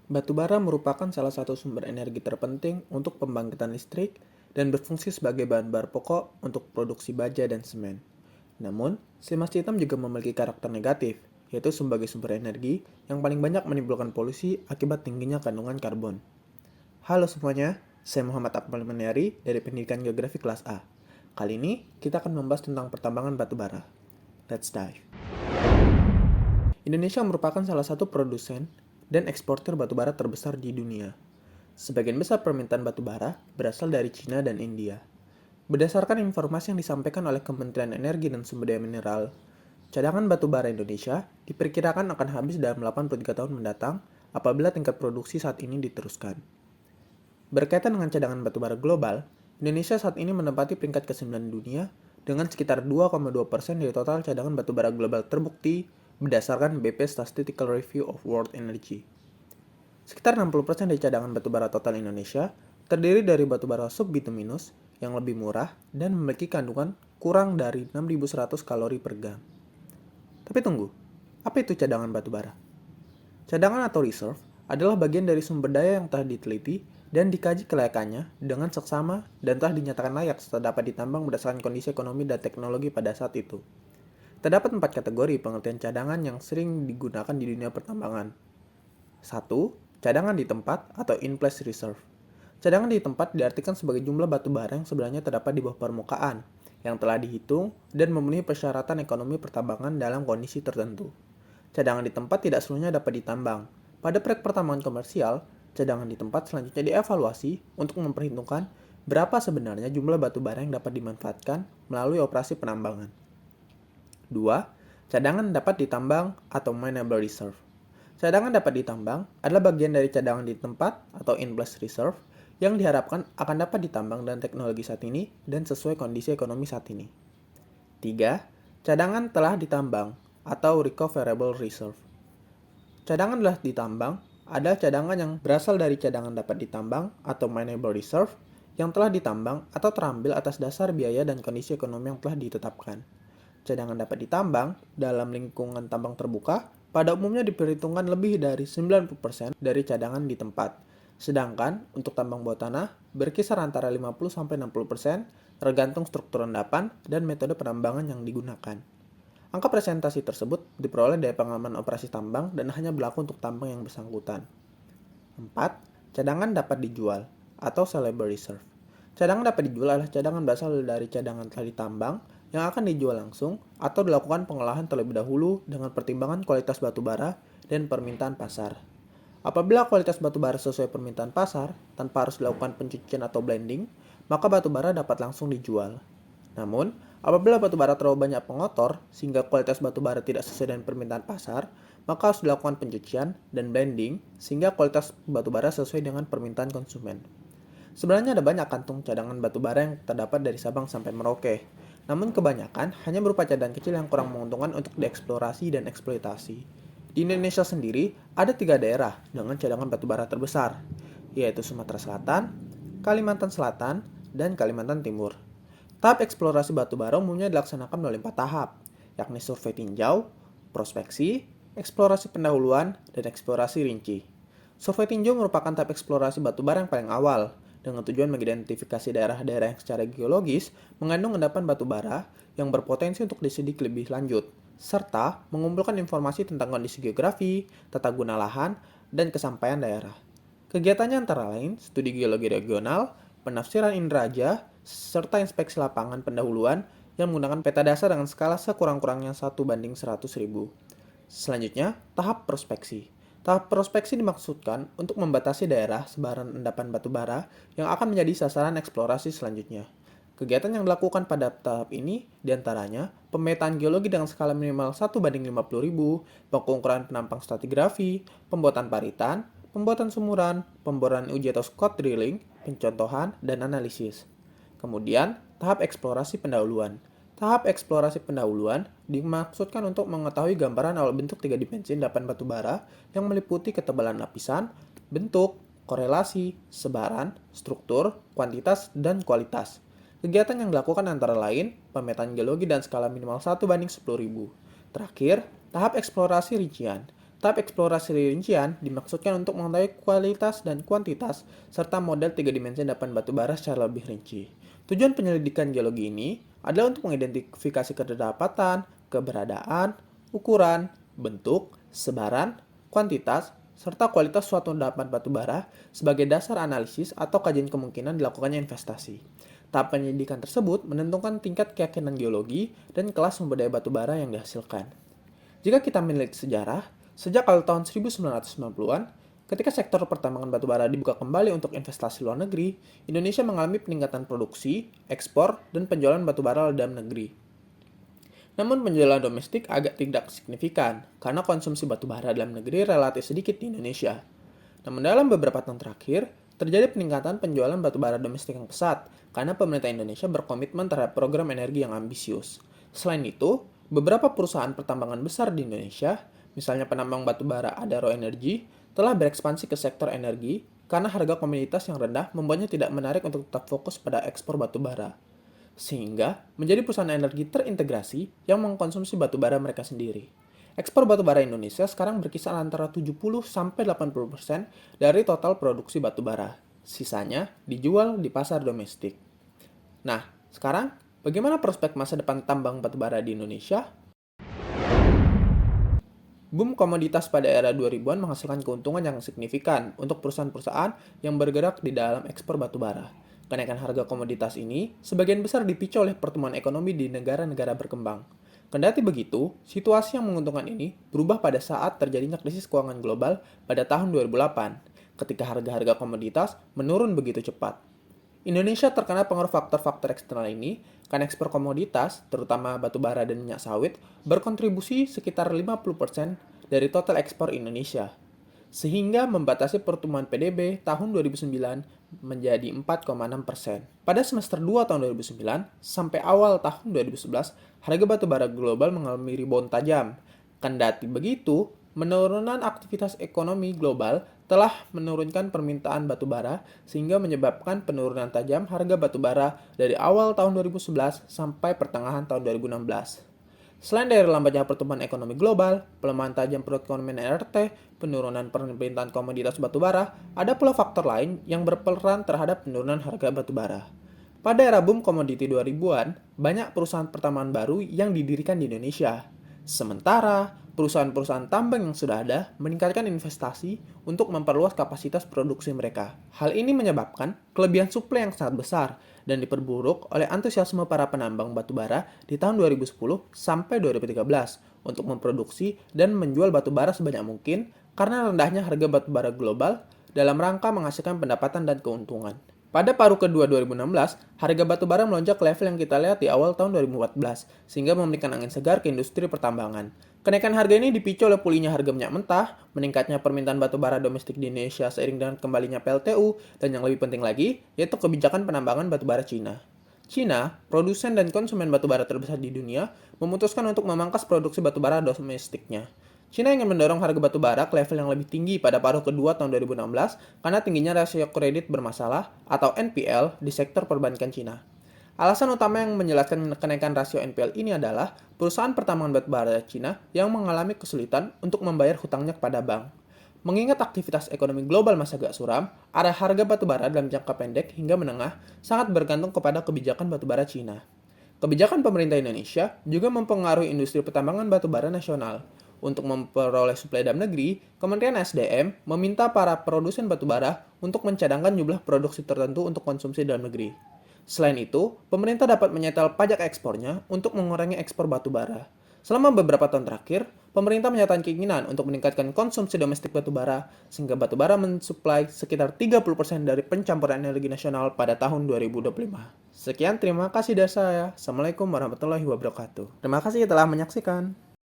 Batu bara merupakan salah satu sumber energi terpenting untuk pembangkitan listrik dan berfungsi sebagai bahan bakar pokok untuk produksi baja dan semen. Namun, si emas hitam juga memiliki karakter negatif, yaitu sebagai sumber energi yang paling banyak menimbulkan polusi akibat tingginya kandungan karbon. Halo semuanya, saya Muhammad Akmal Maniari dari Pendidikan Geografi kelas A. Kali ini kita akan membahas tentang pertambangan batu bara. Let's dive. Indonesia merupakan salah satu produsen dan eksportir batu bara terbesar di dunia. Sebagian besar permintaan batu bara berasal dari Cina dan India. Berdasarkan informasi yang disampaikan oleh Kementerian Energi dan Sumber Daya Mineral, cadangan batu bara Indonesia diperkirakan akan habis dalam 83 tahun mendatang apabila tingkat produksi saat ini diteruskan. Berkaitan dengan cadangan batu bara global, Indonesia saat ini menempati peringkat ke-9 dunia dengan sekitar 2,2% dari total cadangan batu bara global terbukti berdasarkan BP Statistical Review of World Energy. Sekitar 60% dari cadangan batu bara total Indonesia terdiri dari batu bara subbituminus yang lebih murah dan memiliki kandungan kurang dari 6.100 kalori per gram. Tapi tunggu, apa itu cadangan batu bara? Cadangan atau reserve adalah bagian dari sumber daya yang telah diteliti dan dikaji kelayakannya dengan seksama dan telah dinyatakan layak serta dapat ditambang berdasarkan kondisi ekonomi dan teknologi pada saat itu. Terdapat 4 kategori pengertian cadangan yang sering digunakan di dunia pertambangan. 1. Cadangan di tempat atau in-place reserve. Cadangan di tempat diartikan sebagai jumlah batu bara yang sebenarnya terdapat di bawah permukaan, yang telah dihitung dan memenuhi persyaratan ekonomi pertambangan dalam kondisi tertentu. Cadangan di tempat tidak seluruhnya dapat ditambang. Pada proyek pertambangan komersial, cadangan di tempat selanjutnya dievaluasi untuk memperhitungkan berapa sebenarnya jumlah batu bara yang dapat dimanfaatkan melalui operasi penambangan. 2. Cadangan dapat ditambang atau mineable reserve. Cadangan dapat ditambang adalah bagian dari cadangan di tempat atau in-place reserve yang diharapkan akan dapat ditambang dengan teknologi saat ini dan sesuai kondisi ekonomi saat ini. 3. Cadangan telah ditambang atau recoverable reserve. Cadangan telah ditambang adalah cadangan yang berasal dari cadangan dapat ditambang atau mineable reserve yang telah ditambang atau terambil atas dasar biaya dan kondisi ekonomi yang telah ditetapkan. Cadangan dapat ditambang dalam lingkungan tambang terbuka pada umumnya diperhitungkan lebih dari 90% dari cadangan di tempat. Sedangkan untuk tambang bawah tanah berkisar antara 50-60% tergantung struktur endapan dan metode penambangan yang digunakan. Angka presentasi tersebut diperoleh dari pengalaman operasi tambang dan hanya berlaku untuk tambang yang bersangkutan. 4. Cadangan dapat dijual atau sellable reserve. Cadangan dapat dijual adalah cadangan berasal dari cadangan telah ditambang yang akan dijual langsung atau dilakukan pengolahan terlebih dahulu dengan pertimbangan kualitas batu bara dan permintaan pasar. Apabila kualitas batu bara sesuai permintaan pasar tanpa harus dilakukan pencucian atau blending, maka batu bara dapat langsung dijual. Namun, apabila batu bara terlalu banyak pengotor sehingga kualitas batu bara tidak sesuai dengan permintaan pasar, maka harus dilakukan pencucian dan blending sehingga kualitas batu bara sesuai dengan permintaan konsumen. Sebenarnya ada banyak kantung cadangan batu bara yang terdapat dari Sabang sampai Merauke, namun kebanyakan hanya berupa cadangan kecil yang kurang menguntungkan untuk dieksplorasi dan eksploitasi. Di Indonesia sendiri, ada 3 daerah dengan cadangan batu bara terbesar, yaitu Sumatera Selatan, Kalimantan Selatan, dan Kalimantan Timur. Tahap eksplorasi batu bara umumnya dilaksanakan melalui 4 tahap, yakni survei tinjau, prospeksi, eksplorasi pendahuluan, dan eksplorasi rinci. Survei tinjau merupakan tahap eksplorasi batu bara yang paling awal, dengan tujuan mengidentifikasi daerah-daerah yang secara geologis mengandung endapan batu bara yang berpotensi untuk disidik lebih lanjut, serta mengumpulkan informasi tentang kondisi geografi, tata guna lahan, dan kesampaian daerah. Kegiatannya antara lain studi geologi regional, penafsiran inderaja, serta inspeksi lapangan pendahuluan yang menggunakan peta dasar dengan skala sekurang-kurangnya 1:100.000. Selanjutnya, tahap prospeksi. Tahap prospeksi dimaksudkan untuk membatasi daerah sebaran endapan batu bara yang akan menjadi sasaran eksplorasi selanjutnya. Kegiatan yang dilakukan pada tahap ini diantaranya pemetaan geologi dengan skala minimal 1:50.000, pengukuran penampang stratigrafi, pembuatan paritan, pembuatan sumuran, pemboran uji atau scout drilling, pencontohan, dan analisis. Kemudian, tahap eksplorasi pendahuluan. Tahap eksplorasi pendahuluan dimaksudkan untuk mengetahui gambaran awal bentuk 3 dimensi endapan batu bara yang meliputi ketebalan lapisan, bentuk, korelasi, sebaran, struktur, kuantitas, dan kualitas. Kegiatan yang dilakukan antara lain pemetaan geologi dan skala minimal 1:10.000. Terakhir, tahap eksplorasi rincian. Tahap eksplorasi rincian dimaksudkan untuk mengetahui kualitas dan kuantitas serta model tiga dimensi endapan batu bara secara lebih rinci. Tujuan penyelidikan geologi ini adalah untuk mengidentifikasi kedapatan, keberadaan, ukuran, bentuk, sebaran, kuantitas, serta kualitas suatu endapan batu bara sebagai dasar analisis atau kajian kemungkinan dilakukannya investasi. Tahap penyelidikan tersebut menentukan tingkat keyakinan geologi dan kelas sumber daya batu bara yang dihasilkan. Jika kita melihat sejarah, sejak awal tahun 1990-an, ketika sektor pertambangan batu bara dibuka kembali untuk investasi luar negeri, Indonesia mengalami peningkatan produksi, ekspor, dan penjualan batu bara dalam negeri. Namun penjualan domestik agak tidak signifikan, karena konsumsi batu bara dalam negeri relatif sedikit di Indonesia. Namun dalam beberapa tahun terakhir, terjadi peningkatan penjualan batu bara domestik yang pesat, karena pemerintah Indonesia berkomitmen terhadap program energi yang ambisius. Selain itu, beberapa perusahaan pertambangan besar di Indonesia, misalnya penambang batu bara Adaro Energy, telah berekspansi ke sektor energi karena harga komoditas yang rendah membuatnya tidak menarik untuk tetap fokus pada ekspor batu bara. Sehingga menjadi perusahaan energi terintegrasi yang mengkonsumsi batu bara mereka sendiri. Ekspor batu bara Indonesia sekarang berkisar antara 70-80% dari total produksi batu bara. Sisanya dijual di pasar domestik. Nah, sekarang bagaimana prospek masa depan tambang batu bara di Indonesia? Boom komoditas pada era 2000-an menghasilkan keuntungan yang signifikan untuk perusahaan-perusahaan yang bergerak di dalam ekspor batu bara. Kenaikan harga komoditas ini sebagian besar dipicu oleh pertumbuhan ekonomi di negara-negara berkembang. Kendati begitu, situasi yang menguntungkan ini berubah pada saat terjadinya krisis keuangan global pada tahun 2008, ketika harga-harga komoditas menurun begitu cepat. Indonesia terkena pengaruh faktor-faktor eksternal ini karena ekspor komoditas, terutama batu bara dan minyak sawit, berkontribusi sekitar 50% dari total ekspor Indonesia, sehingga membatasi pertumbuhan PDB tahun 2009 menjadi 4,6%. Pada semester 2 tahun 2009 sampai awal tahun 2011, harga batu bara global mengalami rebound tajam. Kendati begitu, penurunan aktivitas ekonomi global telah menurunkan permintaan batu bara sehingga menyebabkan penurunan tajam harga batu bara dari awal tahun 2011 sampai pertengahan tahun 2016. Selain dari lambatnya pertumbuhan ekonomi global, pelemahan tajam perekonomian RT, penurunan permintaan komoditas batu bara, ada pula faktor lain yang berperan terhadap penurunan harga batu bara. Pada era boom komoditi 2000-an, banyak perusahaan pertambangan baru yang didirikan di Indonesia. Sementara, perusahaan-perusahaan tambang yang sudah ada meningkatkan investasi untuk memperluas kapasitas produksi mereka. Hal ini menyebabkan kelebihan suplai yang sangat besar dan diperburuk oleh antusiasme para penambang batu bara di tahun 2010 sampai 2013 untuk memproduksi dan menjual batu bara sebanyak mungkin karena rendahnya harga batu bara global dalam rangka menghasilkan pendapatan dan keuntungan. Pada paruh kedua 2016, harga batu bara melonjak ke level yang kita lihat di awal tahun 2014, sehingga memberikan angin segar ke industri pertambangan. Kenaikan harga ini dipicu oleh pulihnya harga minyak mentah, meningkatnya permintaan batu bara domestik di Indonesia seiring dengan kembalinya PLTU, dan yang lebih penting lagi, yaitu kebijakan penambangan batu bara Cina. Cina, produsen dan konsumen batu bara terbesar di dunia, memutuskan untuk memangkas produksi batu bara domestiknya. Cina ingin mendorong harga batu bara ke level yang lebih tinggi pada paruh kedua tahun 2016 karena tingginya rasio kredit bermasalah atau NPL di sektor perbankan Cina. Alasan utama yang menjelaskan kenaikan rasio NPL ini adalah perusahaan pertambangan batu bara Cina yang mengalami kesulitan untuk membayar hutangnya kepada bank. Mengingat aktivitas ekonomi global masih agak suram, arah harga batu bara dalam jangka pendek hingga menengah sangat bergantung kepada kebijakan batu bara Cina. Kebijakan pemerintah Indonesia juga mempengaruhi industri pertambangan batu bara nasional. Untuk memperoleh suplai dalam negeri, Kementerian SDM meminta para produsen batu bara untuk mencadangkan jumlah produksi tertentu untuk konsumsi dalam negeri. Selain itu, pemerintah dapat menyetel pajak ekspornya untuk mengurangi ekspor batu bara. Selama beberapa tahun terakhir, pemerintah menyatakan keinginan untuk meningkatkan konsumsi domestik batu bara, sehingga batu bara mensuplai sekitar 30% dari pencampuran energi nasional pada tahun 2025. Sekian, terima kasih dari saya. Assalamualaikum warahmatullahi wabarakatuh. Terima kasih telah menyaksikan.